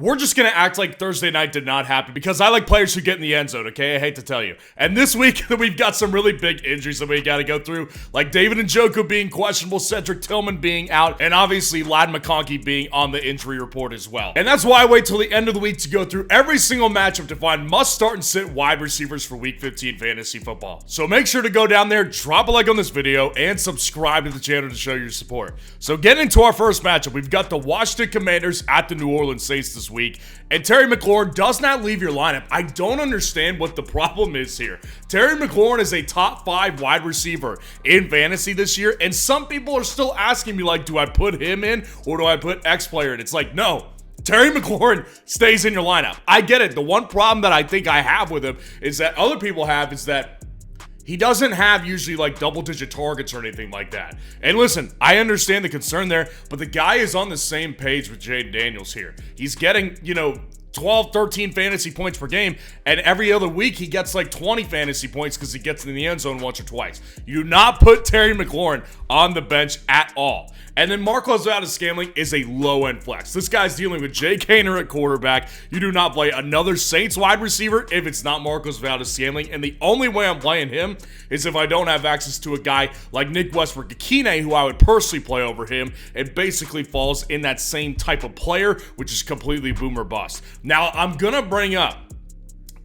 We're just going to act like Thursday night did not happen because I like players who get in the end zone, okay? I hate to tell you. And this week, we've got some really big injuries that we got to go through, like David Njoku being questionable, Cedric Tillman being out, and obviously Ladd McConkey being on the injury report as well. And that's why I wait till the end of the week to go through every single matchup to find must start and sit wide receivers for Week 15 fantasy football. So make sure to go down there, drop a like on this video, and subscribe to the channel to show your support. So getting into our first matchup, we've got the Washington Commanders at the New Orleans Saints this week. And Terry McLaurin does not leave your lineup. I don't understand what the problem is here. Terry McLaurin is a top 5 wide receiver in fantasy this year, and some people are still asking me, like, do I put him in or do I put X player in? It's like, no. Terry McLaurin stays in your lineup. I get it. The one problem that I think I have with him is that other people have is that he doesn't have usually like double-digit targets or anything like that. And listen, I understand the concern there, but the guy is on the same page with Jaden Daniels here. He's getting, 12, 13 fantasy points per game, and every other week he gets like 20 fantasy points because he gets in the end zone once or twice. You do not put Terry McLaurin on the bench at all. And then Marquez Valdes-Scantling is a low-end flex. This guy's dealing with Jake Haener at quarterback. You do not play another Saints wide receiver if it's not Marquez Valdes-Scantling. And the only way I'm playing him is if I don't have access to a guy like Nick Westbrook-Ikhine, who I would personally play over him. It basically falls in that same type of player, which is completely boom or bust. Now, I'm going to bring up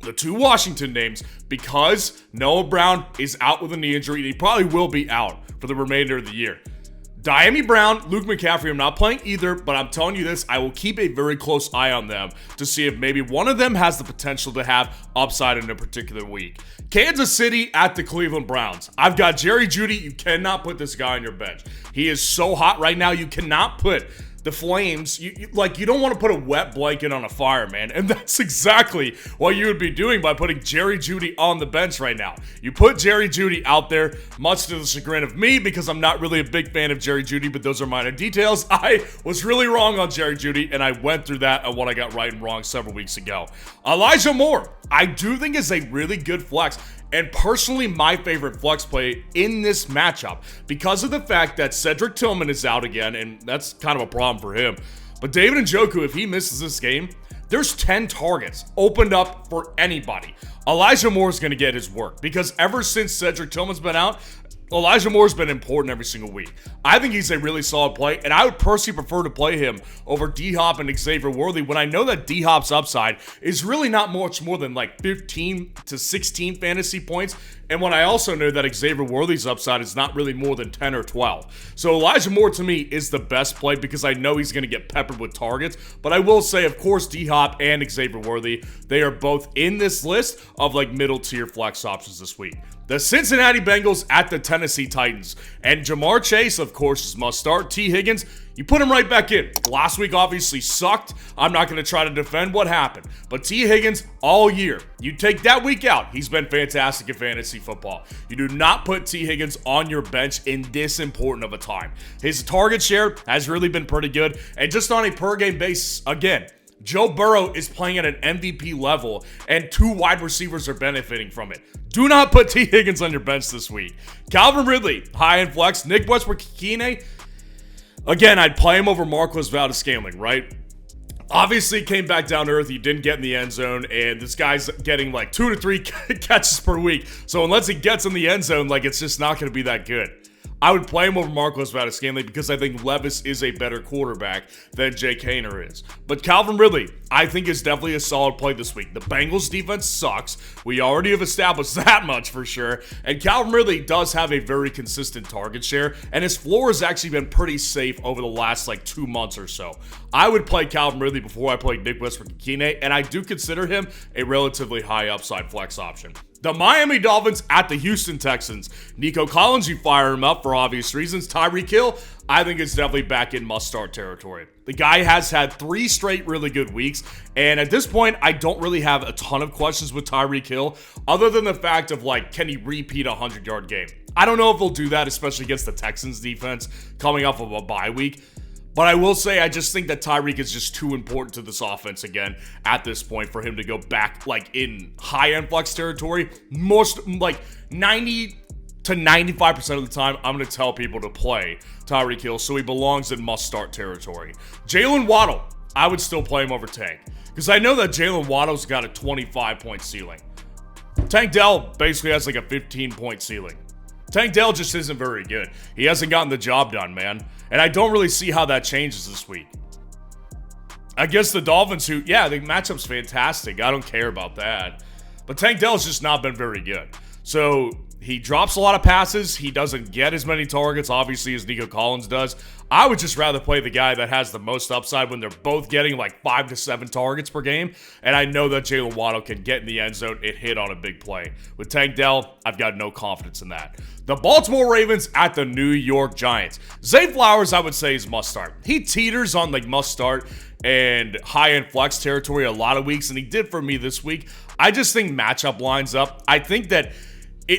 the two Washington names because Noah Brown is out with a knee injury, and he probably will be out for the remainder of the year. Diami Brown, Luke McCaffrey, I'm not playing either, but I'm telling you this, I will keep a very close eye on them to see if maybe one of them has the potential to have upside in a particular week. Kansas City at the Cleveland Browns. I've got Jerry Jeudy. You cannot put this guy on your bench. He is so hot right now. You cannot put the Flames, you don't want to put a wet blanket on a fire, man. And that's exactly what you would be doing by putting Jerry Jeudy on the bench right now. You put Jerry Jeudy out there, much to the chagrin of me, because I'm not really a big fan of Jerry Jeudy, but those are minor details. I was really wrong on Jerry Jeudy, and I went through that on what I got right and wrong several weeks ago. Elijah Moore, I do think is a really good flex. And personally, my favorite flex play in this matchup because of the fact that Cedric Tillman is out again, and that's kind of a problem for him. But David Njoku, if he misses this game, there's 10 targets opened up for anybody. Elijah Moore is going to get his work because ever since Cedric Tillman's been out, Elijah Moore's been important every single week. I think he's a really solid play, and I would personally prefer to play him over D-Hop and Xavier Worthy when I know that D-Hop's upside is really not much more than like 15 to 16 fantasy points, and when I also know that Xavier Worthy's upside is not really more than 10 or 12. So Elijah Moore to me is the best play because I know he's going to get peppered with targets, but I will say, of course, D-Hop and Xavier Worthy, they are both in this list of like middle tier flex options this week. The Cincinnati Bengals at the Tennessee Titans. And Jamar Chase, of course, is must start. T. Higgins, you put him right back in. Last week obviously sucked. I'm not going to try to defend what happened. But T. Higgins, all year, you take that week out, he's been fantastic in fantasy football. You do not put T. Higgins on your bench in this important of a time. His target share has really been pretty good. And just on a per-game basis, again, Joe Burrow is playing at an MVP level, and 2 wide receivers are benefiting from it. Do not put T. Higgins on your bench this week. Calvin Ridley, high-end flex. Nick Westbrook-Ikhine, again, I'd play him over Marquez Valdes-Scantling, right? Obviously, came back down to earth. He didn't get in the end zone, and this guy's getting like 2 to 3 catches per week. So unless he gets in the end zone, like it's just not going to be that good. I would play him over Marquez Valdes-Scantling because I think Levis is a better quarterback than Jake Haener is. But Calvin Ridley, I think, is definitely a solid play this week. The Bengals defense sucks. We already have established that much for sure. And Calvin Ridley does have a very consistent target share, and his floor has actually been pretty safe over the last like 2 months or so. I would play Calvin Ridley before I play Nick Westbrook-Ikhine, and I do consider him a relatively high upside flex option. The Miami Dolphins at the Houston Texans. Nico Collins, you fire him up for obvious reasons. Tyreek Hill, I think it's definitely back in must-start territory. The guy has had 3 straight really good weeks, and at this point, I don't really have a ton of questions with Tyreek Hill, other than the fact of, like, can he repeat a 100-yard game? I don't know if he'll do that, especially against the Texans defense coming off of a bye week. But I will say, I just think that Tyreek is just too important to this offense again at this point for him to go back like in high-end flex territory. Most, like 90 to 95% of the time, I'm going to tell people to play Tyreek Hill, so he belongs in must-start territory. Jalen Waddle, I would still play him over Tank. Because I know that Jalen Waddle's got a 25-point ceiling. Tank Dell basically has like a 15-point ceiling. Tank Dell just isn't very good. He hasn't gotten the job done, man. And I don't really see how that changes this week. I guess the Dolphins, the matchup's fantastic. I don't care about that. But Tank Dell's just not been very good. So he drops a lot of passes. He doesn't get as many targets, obviously, as Nico Collins does. I would just rather play the guy that has the most upside when they're both getting like 5 to 7 targets per game. And I know that Jalen Waddle can get in the end zone and hit on a big play. With Tank Dell, I've got no confidence in that. The Baltimore Ravens at the New York Giants. Zay Flowers, I would say, is must start. He teeters on like must start and high-end flex territory a lot of weeks, and he did for me this week. I just think matchup lines up. I think that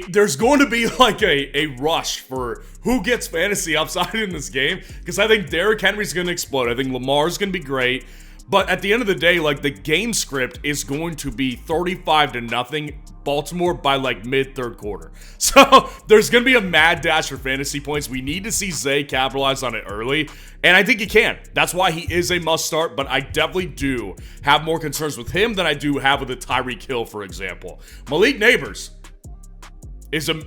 there's going to be like a rush for who gets fantasy upside in this game, because I think Derrick Henry's going to explode. I think Lamar's going to be great. But at the end of the day, like, the game script is going to be 35-0 Baltimore by like mid-third quarter. So there's going to be a mad dash for fantasy points. We need to see Zay capitalize on it early, and I think he can. That's why he is a must-start, but I definitely do have more concerns with him than I do have with a Tyreek Hill, for example. Malik Neighbors is a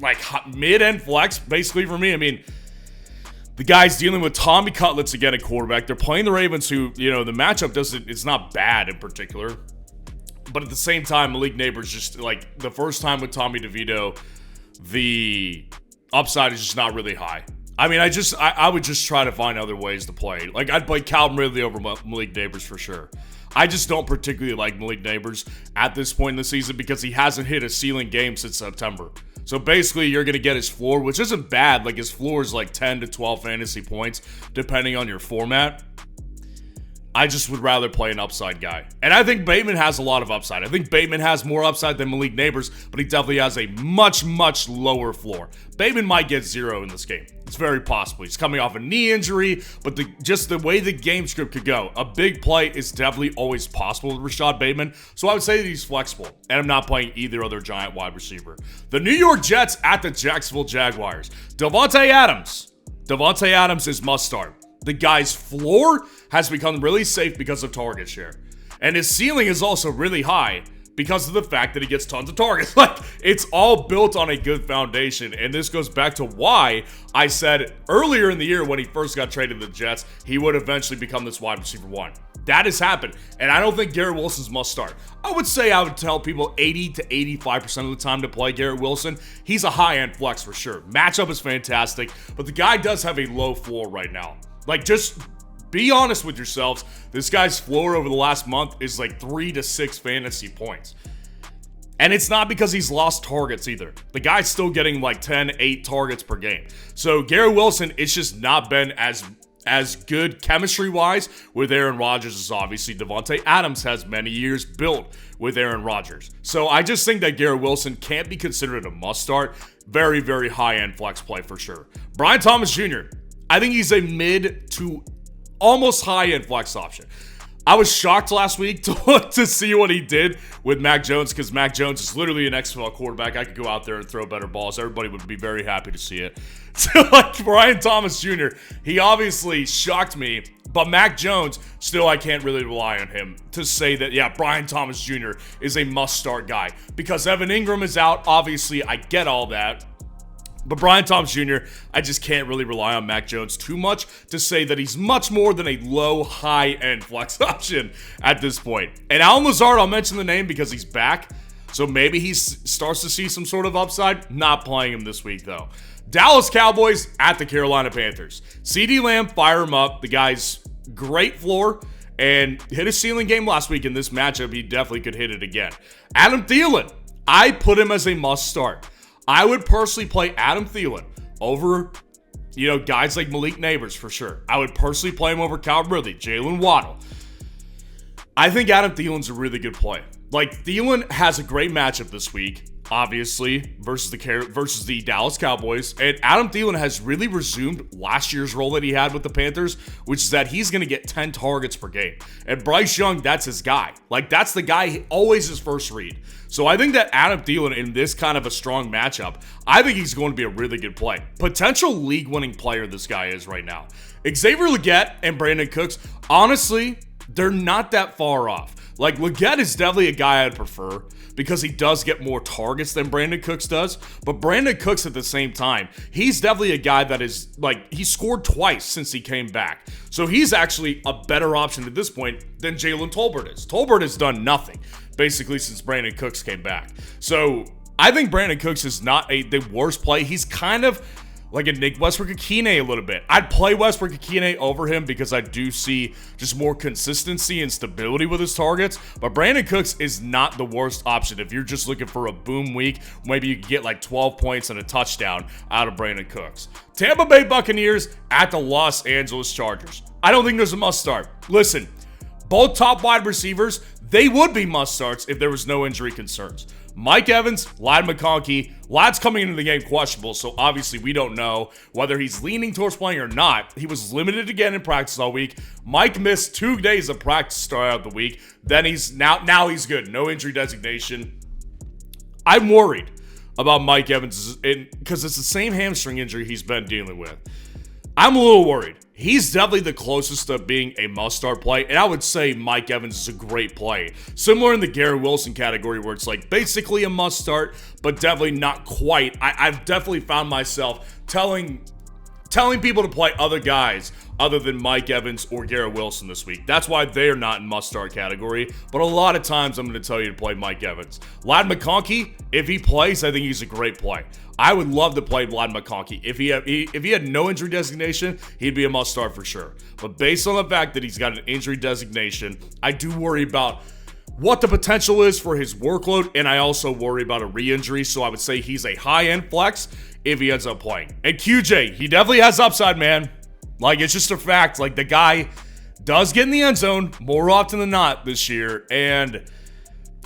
like mid-end flex, basically, for me. I mean, the guy's dealing with Tommy Cutlets again at quarterback. They're playing the Ravens, who, the matchup it's not bad in particular. But at the same time, Malik Neighbors just, like, the first time with Tommy DeVito, the upside is just not really high. I mean, I would just try to find other ways to play. Like, I'd play Calvin Ridley over Malik Neighbors for sure. I just don't particularly like Malik Neighbors at this point in the season because he hasn't hit a ceiling game since September. So basically, you're going to get his floor, which isn't bad. Like, his floor is like 10 to 12 fantasy points, depending on your format. I just would rather play an upside guy. And I think Bateman has a lot of upside. I think Bateman has more upside than Malik Neighbors, but he definitely has a much, much lower floor. Bateman might get 0 in this game. It's very possible. He's coming off a knee injury, but just the way the game script could go, a big play is definitely always possible with Rashad Bateman. So I would say that he's flexible, and I'm not playing either other giant wide receiver. The New York Jets at the Jacksonville Jaguars. Davante Adams is must start. The guy's floor has become really safe because of target share. And his ceiling is also really high because of the fact that he gets tons of targets. Like, it's all built on a good foundation. And this goes back to why I said earlier in the year when he first got traded to the Jets, he would eventually become this wide receiver 1. That has happened. And I don't think Garrett Wilson's must start. I would say I would tell people 80 to 85% of the time to play Garrett Wilson. He's a high-end flex for sure. Matchup is fantastic, but the guy does have a low floor right now. Like, just be honest with yourselves. This guy's floor over the last month is like 3 to 6 fantasy points. And it's not because he's lost targets either. The guy's still getting like 10, 8 targets per game. So Garrett Wilson, it's just not been as good chemistry-wise with Aaron Rodgers as obviously Davante Adams has many years built with Aaron Rodgers. So I just think that Garrett Wilson can't be considered a must-start. Very, very high-end flex play for sure. Brian Thomas Jr., I think he's a mid to almost high-end flex option. I was shocked last week to see what he did with Mac Jones, because Mac Jones is literally an XFL quarterback. I could go out there and throw better balls. Everybody would be very happy to see it. So, like, Brian Thomas Jr., he obviously shocked me, but Mac Jones, still I can't really rely on him to say that, yeah, Brian Thomas Jr. is a must-start guy. Because Evan Ingram is out, obviously, I get all that. But Brian Thomas Jr., I just can't really rely on Mac Jones too much to say that he's much more than a low, high-end flex option at this point. And Allen Lazard, I'll mention the name because he's back, so maybe he starts to see some sort of upside. Not playing him this week, though. Dallas Cowboys at the Carolina Panthers. CeeDee Lamb, fire him up. The guy's great floor and hit a ceiling game last week in this matchup. He definitely could hit it again. Adam Thielen, I put him as a must-start. I would personally play Adam Thielen over, guys like Malik Neighbors for sure. I would personally play him over Calvin Ridley, Jalen Waddle. I think Adam Thielen's a really good play. Like, Thielen has a great matchup this week. obviously, versus the Dallas Cowboys. And Adam Thielen has really resumed last year's role that he had with the Panthers, which is that he's going to get 10 targets per game. And Bryce Young, that's his guy. Like, that's the guy, always his first read. So I think that Adam Thielen in this kind of a strong matchup, I think he's going to be a really good play. Potential league-winning player this guy is right now. Xavier Legette and Brandon Cooks, honestly, they're not that far off. Like, Legette is definitely a guy I'd prefer because he does get more targets than Brandon Cooks does. But Brandon Cooks at the same time, he's definitely a guy that is, like, he scored twice since he came back. So he's actually a better option at this point than Jalen Tolbert is. Tolbert has done nothing, basically, since Brandon Cooks came back. So I think Brandon Cooks is not the worst play. He's kind of like a Nick Westbrook-Akine a little bit. I'd play Westbrook-Akine over him because I do see just more consistency and stability with his targets. But Brandon Cooks is not the worst option. If you're just looking for a boom week, maybe you can get like 12 points and a touchdown out of Brandon Cooks. Tampa Bay Buccaneers at the Los Angeles Chargers. I don't think there's a must start. Listen, both top wide receivers, they would be must starts if there was no injury concerns. Mike Evans, Ladd McConkey. Ladd's coming into the game questionable, so obviously we don't know whether he's leaning towards playing or not. He was limited again in practice all week. Mike missed 2 days of practice to start out the week. Then he's now he's good. No injury designation. I'm worried about Mike Evans because it's the same hamstring injury he's been dealing with. I'm a little worried. He's definitely the closest to being a must-start play, and I would say Mike Evans is a great play. Similar in the Garrett Wilson category where it's like basically a must-start, but definitely not quite. I've definitely found myself telling people to play other guys other than Mike Evans or Garrett Wilson this week. That's why they're not in must-start category, but a lot of times I'm going to tell you to play Mike Evans. Ladd McConkey, if he plays, I think he's a great play. I would love to play Ladd McConkey. If he had no injury designation, he'd be a must-start for sure. But based on the fact that he's got an injury designation, I do worry about what the potential is for his workload, and I also worry about a re-injury, so I would say he's a high-end flex if he ends up playing. And QJ, he definitely has upside, man. Like, it's just a fact. Like, the guy does get in the end zone more often than not this year, and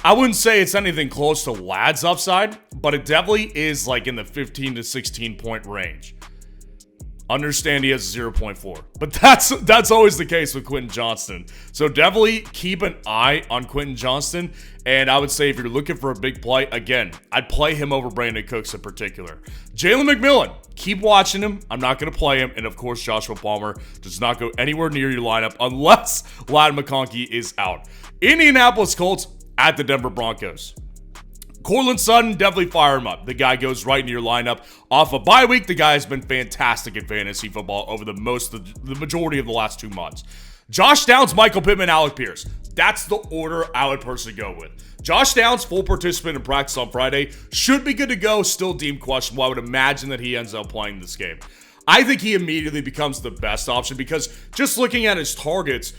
I wouldn't say it's anything close to Ladd's upside, but it definitely is like in the 15 to 16 point range. Understand he has 0.4, but that's always the case with Quentin Johnston. So definitely keep an eye on Quentin Johnston, and I would say if you're looking for a big play, again, I'd play him over Brandon Cooks in particular. Jalen McMillan, keep watching him. I'm not going to play him, and of course Joshua Palmer does not go anywhere near your lineup unless Ladd McConkey is out. Indianapolis Colts at the Denver Broncos. Courtland Sutton, definitely fire him up. The guy goes right into your lineup. Off a bye week, the guy has been fantastic in fantasy football over the majority of the last 2 months. Josh Downs, Michael Pittman, Alec Pierce. That's the order I would personally go with. Josh Downs, full participant in practice on Friday, should be good to go, still deemed questionable. I would imagine that he ends up playing this game. I think he immediately becomes the best option because just looking at his targets,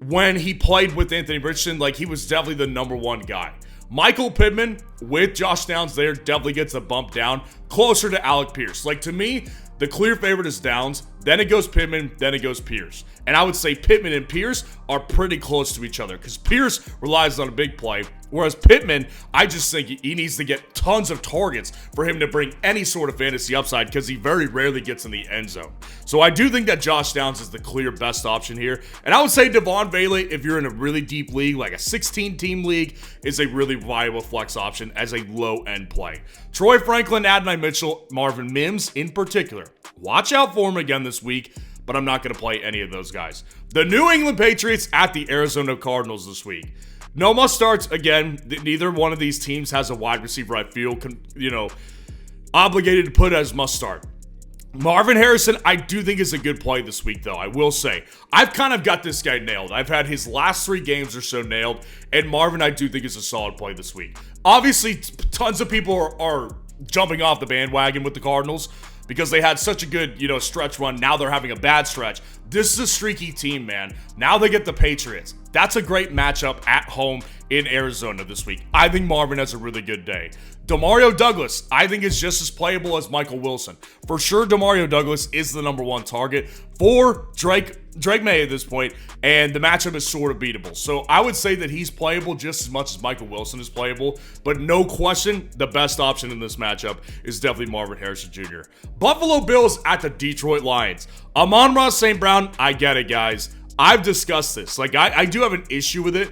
when he played with Anthony Richardson, like he was definitely the number one guy. Michael Pittman with Josh Downs there definitely gets a bump down closer to Alec Pierce. Like, to me, the clear favorite is Downs, then it goes Pittman, then it goes Pierce. And I would say Pittman and Pierce are pretty close to each other because Pierce relies on a big play, whereas Pittman, I just think he needs to get tons of targets for him to bring any sort of fantasy upside because he very rarely gets in the end zone. So I do think that Josh Downs is the clear best option here. And I would say Devon Bailey, if you're in a really deep league, like a 16-team league, is a really viable flex option as a low-end play. Troy Franklin, Adonai Mitchell, Marvin Mims in particular. Watch out for him again this week, but I'm not going to play any of those guys. The New England Patriots at the Arizona Cardinals this week. No must starts. Again, neither one of these teams has a wide receiver I feel, obligated to put as must start. Marvin Harrison, I do think is a good play this week, though. I will say, I've kind of got this guy nailed. I've had his last 3 games or so nailed, and Marvin, I do think is a solid play this week. Obviously, tons of people are jumping off the bandwagon with the Cardinals because they had such a good, stretch run. Now they're having a bad stretch. This is a streaky team, man. Now they get the Patriots That's a great matchup at home in Arizona this week. I think Marvin has a really good day. Demario Douglas, I think, is just as playable as Michael Wilson. For sure, Demario Douglas is the number one target for Drake May at this point, and the matchup is sort of beatable. So I would say that he's playable just as much as Michael Wilson is playable, but no question, the best option in this matchup is definitely Marvin Harrison Jr. Buffalo Bills at the Detroit Lions. Amon-Ra St. Brown, I get it, guys. I've discussed this. Like, I do have an issue with it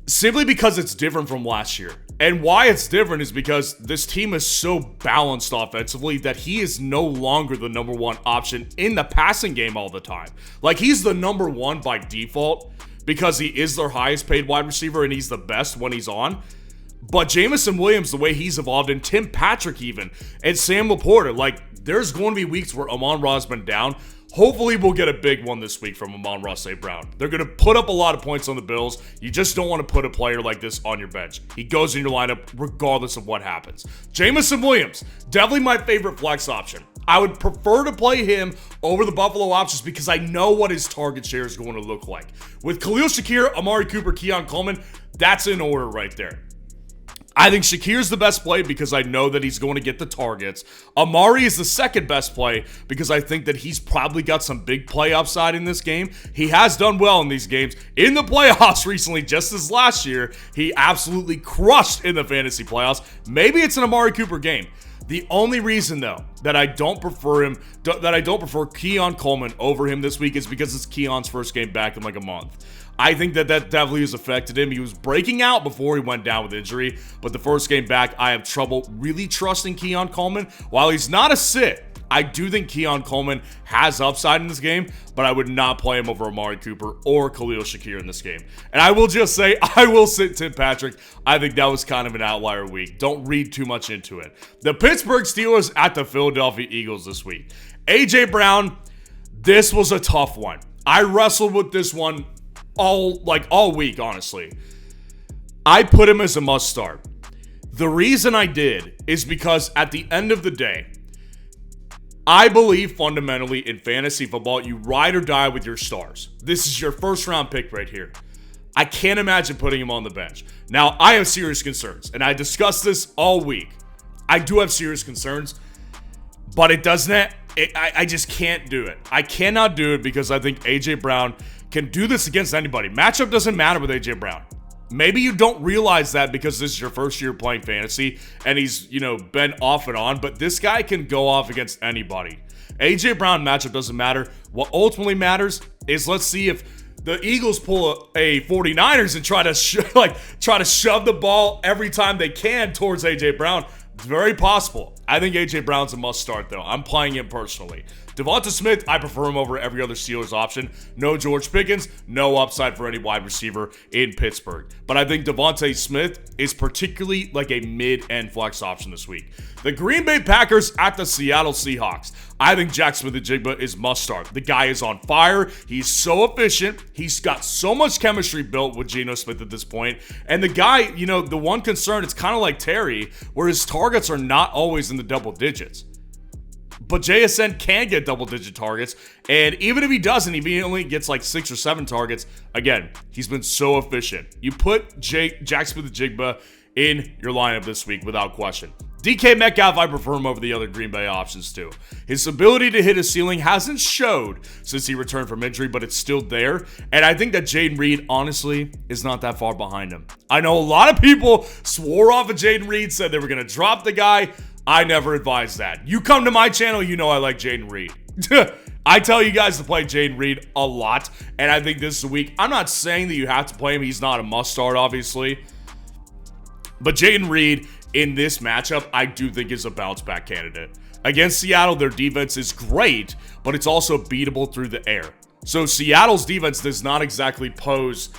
simply because it's different from last year. And why it's different is because this team is so balanced offensively that he is no longer the number one option in the passing game all the time. Like, he's the number one by default because he is their highest paid wide receiver and he's the best when he's on. But Jameson Williams, the way he's evolved, and Tim Patrick even, and Sam Laporta, like, there's going to be weeks where Amon-Ra's been down. Hopefully, we'll get a big one this week from Amon-Ra St. Brown. They're going to put up a lot of points on the Bills. You just don't want to put a player like this on your bench. He goes in your lineup regardless of what happens. Jameson Williams, definitely my favorite flex option. I would prefer to play him over the Buffalo options because I know what his target share is going to look like. With Khalil Shakir, Amari Cooper, Keon Coleman, that's in order right there. I think Shakir's the best play because I know that he's going to get the targets. Amari is the second best play because I think that he's probably got some big play upside in this game. He has done well in these games. In the playoffs recently, just as last year, he absolutely crushed in the fantasy playoffs. Maybe it's an Amari Cooper game. The only reason, though, that I don't prefer Keon Coleman over him this week is because it's Keon's first game back in like a month. I think that definitely has affected him. He was breaking out before he went down with injury, but the first game back, I have trouble really trusting Keon Coleman. While he's not a sit, I do think Keon Coleman has upside in this game, but I would not play him over Amari Cooper or Khalil Shakir in this game. And I will just say, I will sit Tim Patrick. I think that was kind of an outlier week. Don't read too much into it. The Pittsburgh Steelers at the Philadelphia Eagles this week. A.J. Brown, this was a tough one. I wrestled with this one all week, honestly. I put him as a must start. The reason I did is because at the end of the day, I believe fundamentally in fantasy football, you ride or die with your stars. This is your first round pick right here. I can't imagine putting him on the bench. Now, I have serious concerns, and I discussed this all week. I do have serious concerns, but I just can't do it. I cannot do it because I think A.J. Brown can do this against anybody. Matchup doesn't matter with A.J. Brown. Maybe you don't realize that because this is your first year playing fantasy and he's, been off and on, but this guy can go off against anybody. A.J. Brown matchup doesn't matter. What ultimately matters is let's see if the Eagles pull a 49ers and try to shove the ball every time they can towards A.J. Brown. It's very possible. I think A.J. Brown's a must start, though. I'm playing him personally. Devonta Smith, I prefer him over every other Steelers option. No George Pickens, no upside for any wide receiver in Pittsburgh. But I think Devonta Smith is particularly like a mid-end flex option this week. The Green Bay Packers at the Seattle Seahawks. I think Jack Smith-Njigba is must start. The guy is on fire. He's so efficient. He's got so much chemistry built with Geno Smith at this point. And the guy, the one concern, it's kind of like Terry, where his targets are not always in the double digits. But JSN can get double-digit targets, and even if he doesn't, if he only gets like 6 or 7 targets, again, he's been so efficient. You put Jack Smith-Njigba in your lineup this week without question. DK Metcalf, I prefer him over the other Green Bay options too. His ability to hit his ceiling hasn't showed since he returned from injury, but it's still there. And I think that Jaden Reed, honestly, is not that far behind him. I know a lot of people swore off of Jaden Reed, said they were going to drop the guy. I never advise that. You come to my channel, you know I like Jaden Reed. I tell you guys to play Jaden Reed a lot, and I think this is a week. I'm not saying that you have to play him. He's not a must-start, obviously. But Jaden Reed in this matchup, I do think is a bounce-back candidate. Against Seattle, their defense is great, but it's also beatable through the air. So Seattle's defense does not exactly pose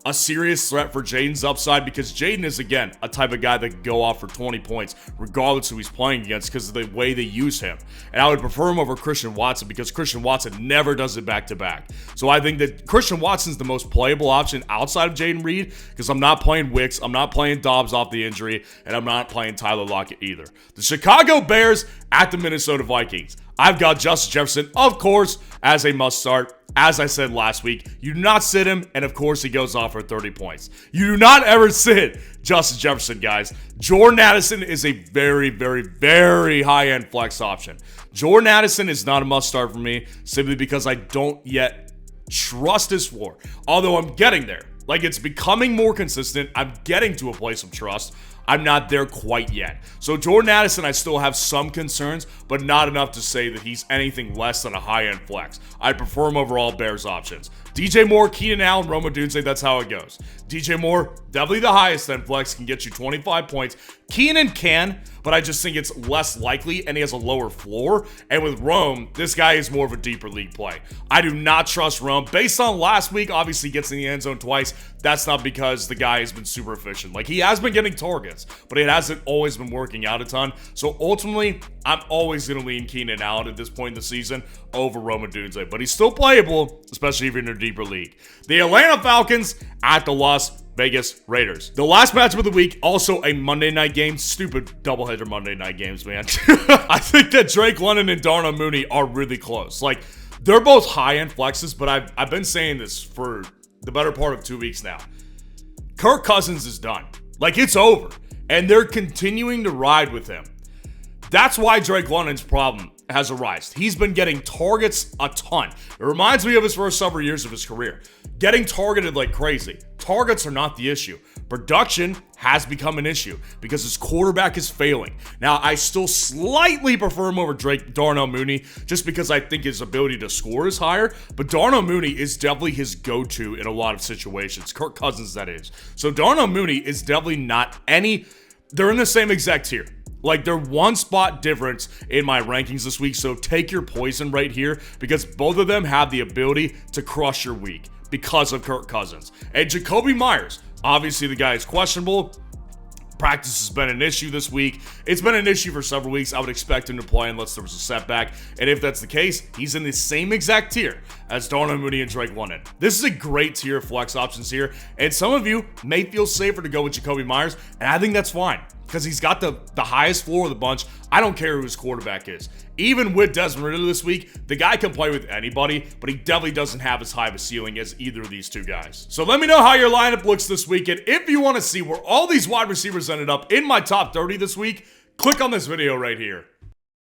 a serious threat for Jaden's upside because Jaden is, again, a type of guy that can go off for 20 points regardless who he's playing against because of the way they use him. And I would prefer him over Christian Watson because Christian Watson never does it back-to-back. So I think that Christian Watson's the most playable option outside of Jaden Reed because I'm not playing Wicks, I'm not playing Dobbs off the injury, and I'm not playing Tyler Lockett either. The Chicago Bears at the Minnesota Vikings. I've got Justin Jefferson, of course, as a must start. As I said last week, you do not sit him, and of course he goes off for 30 points. You do not ever sit Justin Jefferson, guys. Jordan Addison is a very, very, very high-end flex option. Jordan Addison is not a must start for me, simply because I don't yet trust his floor. Although I'm getting there. Like, it's becoming more consistent. I'm getting to a place of trust. I'm not there quite yet. So Jordan Addison, I still have some concerns, but not enough to say that he's anything less than a high-end flex. I prefer him over all Bears options. DJ Moore, Keenan Allen, Rome Odunze, that's how it goes. DJ Moore, definitely the highest end flex, can get you 25 points. Keenan can, but I just think it's less likely, and he has a lower floor. And with Rome, this guy is more of a deeper league play. I do not trust Rome. Based on last week, obviously gets in the end zone twice. That's not because the guy has been super efficient. Like, he has been getting targets, but it hasn't always been working out a ton. So ultimately, I'm always going to lean Keenan Allen at this point in the season over Rome Odunze. But he's still playable, especially if you're in a deeper league. The Atlanta Falcons at the Las Vegas Raiders. The last matchup of the week, also a Monday night game. Stupid doubleheader Monday night games, man. I think that Drake London and Darnell Mooney are really close. Like, they're both high-end flexes, but I've been saying this for the better part of 2 weeks now. Kirk Cousins is done. Like, it's over. And they're continuing to ride with him. That's why Drake London's problem has arisen. He's been getting targets a ton. It reminds me of his first several years of his career. Getting targeted like crazy. Targets are not the issue. Production has become an issue because his quarterback is failing. Now, I still slightly prefer him over Darnell Mooney just because I think his ability to score is higher, but Darnell Mooney is definitely his go-to in a lot of situations. Kirk Cousins, that is. So Darnell Mooney is definitely not they're in the same exact tier. Like, they're one spot difference in my rankings this week, so take your poison right here because both of them have the ability to crush your week because of Kirk Cousins. And Jacoby Myers, obviously the guy is questionable. Practice has been an issue this week. It's been an issue for several weeks. I would expect him to play unless there was a setback. And if that's the case, he's in the same exact tier as Darnell Mooney and Drake London. This is a great tier of flex options here. And some of you may feel safer to go with Jacoby Myers. And I think that's fine because he's got the highest floor of the bunch. I don't care who his quarterback is. Even with Desmond Ridder this week, the guy can play with anybody, but he definitely doesn't have as high of a ceiling as either of these two guys. So let me know how your lineup looks this weekend. If you want to see where all these wide receivers ended up in my top 30 this week, click on this video right here.